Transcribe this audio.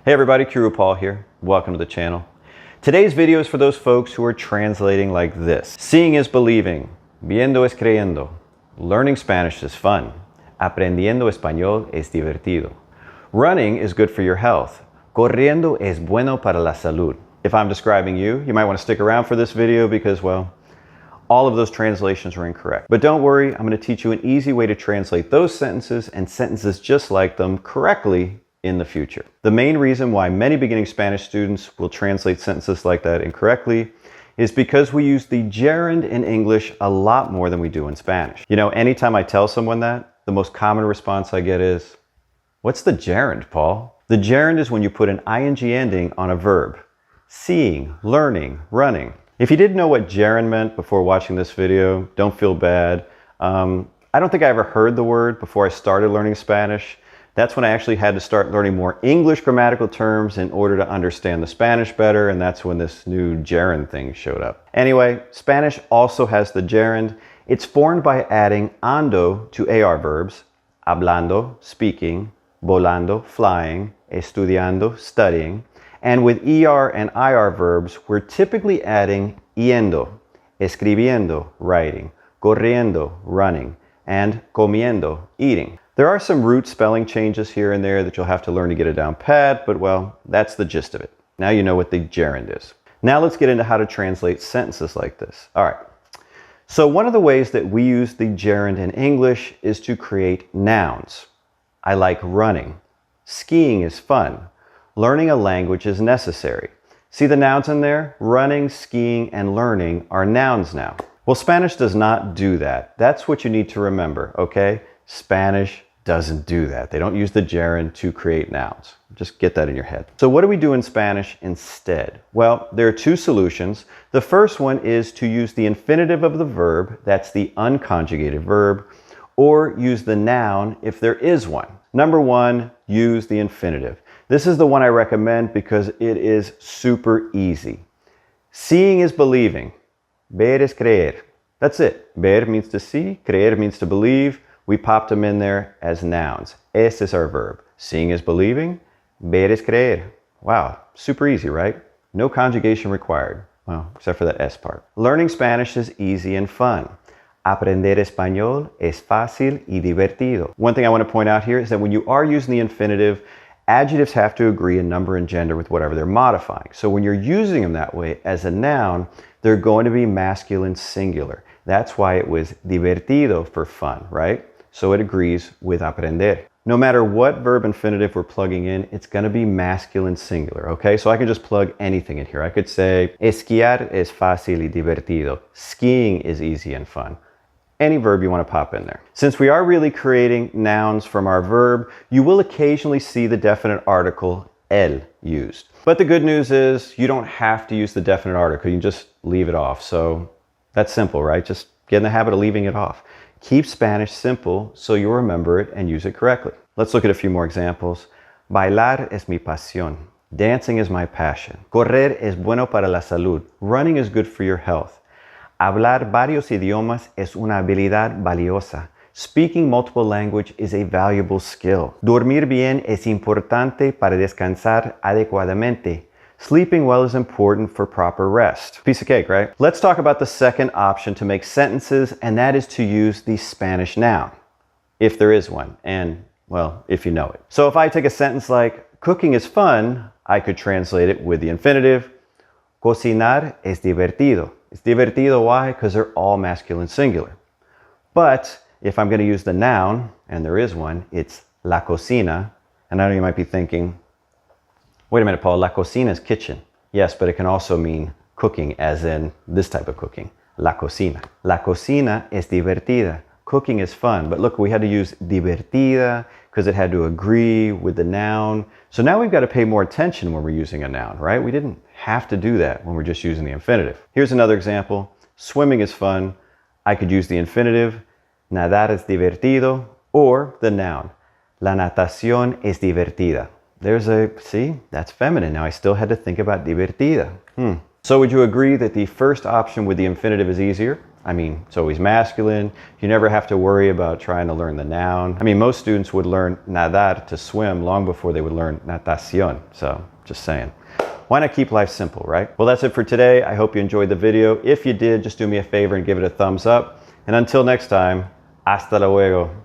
Hey everybody, Qroo here. Welcome to the channel. Today's video is for those folks who are translating like this. Seeing is believing. Viendo es creyendo. Learning Spanish is fun. Aprendiendo español es divertido. Running is good for your health. Corriendo es bueno para la salud. If I'm describing you, you might want to stick around for this video because, well, all of those translations are incorrect. But don't worry, I'm going to teach you an easy way to translate those sentences and sentences just like them correctly in the future. The main reason why many beginning Spanish students will translate sentences like that incorrectly is because we use the gerund in English a lot more than we do in Spanish. You know, anytime I tell someone that, the most common response I get is, "What's the gerund, Paul?" The gerund is when you put an ing ending on a verb. Seeing, learning, running. If you didn't know what gerund meant before watching this video, don't feel bad. I don't think I ever heard the word before I started learning Spanish. That's when I actually had to start learning more English grammatical terms in order to understand the Spanish better, and that's when this new gerund thing showed up. Anyway, Spanish also has the gerund. It's formed by adding ando to AR verbs, hablando, speaking, volando, flying, estudiando, studying, and with ER and IR verbs, we're typically adding yendo, escribiendo, writing, corriendo, running, and comiendo, eating. There are some root spelling changes here and there that you'll have to learn to get it down pat, but well, that's the gist of it. Now you know what the gerund is. Now let's get into how to translate sentences like this. All right. So one of the ways that we use the gerund in English is to create nouns. I like running. Skiing is fun. Learning a language is necessary. See the nouns in there? Running, skiing, and learning are nouns now. Well, Spanish does not do that. That's what you need to remember, okay? Spanish doesn't do that. They don't use the gerund to create nouns. Just get that in your head. So what do we do in Spanish instead? Well, there are two solutions. The first one is to use the infinitive of the verb, that's the unconjugated verb, or use the noun if there is one. Number one, use the infinitive. This is the one I recommend because it is super easy. Seeing is believing. Ver es creer. That's it. Ver means to see, creer means to believe. We popped them in there as nouns. Es is our verb. Seeing is believing. Ver es creer. Wow, super easy, right? No conjugation required. Well, except for the es part. Learning Spanish is easy and fun. Aprender español es fácil y divertido. One thing I want to point out here is that when you are using the infinitive, adjectives have to agree in number and gender with whatever they're modifying. So when you're using them that way as a noun, they're going to be masculine singular. That's why it was divertido for fun, right? So it agrees with aprender. No matter what verb infinitive we're plugging in, it's going to be masculine singular, okay? So I can just plug anything in here. I could say, esquiar es fácil y divertido. Skiing is easy and fun. Any verb you want to pop in there. Since we are really creating nouns from our verb, you will occasionally see the definite article el used. But the good news is you don't have to use the definite article. You can just leave it off. So that's simple, right? Just get in the habit of leaving it off. Keep Spanish simple so you'll remember it and use it correctly. Let's look at a few more examples. Bailar es mi pasión. Dancing is my passion. Correr es bueno para la salud. Running is good for your health. Hablar varios idiomas es una habilidad valiosa. Speaking multiple language is a valuable skill. Dormir bien es importante para descansar adecuadamente. Sleeping well is important for proper rest. Piece of cake, right? Let's talk about the second option to make sentences, and that is to use the Spanish noun, if there is one, and, well, if you know it. So if I take a sentence like, cooking is fun, I could translate it with the infinitive, cocinar es divertido. It's divertido, why? Because they're all masculine singular. But if I'm going to use the noun, and there is one, it's la cocina. And I know you might be thinking, wait a minute, Paul, la cocina is kitchen. Yes, but it can also mean cooking, as in this type of cooking. La cocina. La cocina es divertida. Cooking is fun. But look, we had to use divertida because it had to agree with the noun. So now we've got to pay more attention when we're using a noun, right? We didn't have to do that when we're just using the infinitive. Here's another example. Swimming is fun. I could use the infinitive. Nadar es divertido. Or the noun. La natación es divertida. There's a, see, that's feminine. Now I still had to think about divertida. So would you agree that the first option with the infinitive is easier? I mean, it's always masculine. You never have to worry about trying to learn the noun. I mean, most students would learn nadar, to swim, long before they would learn natación. So, just saying. Why not keep life simple, right? Well, that's it for today. I hope you enjoyed the video. If you did, just do me a favor and give it a thumbs up. And until next time, hasta luego.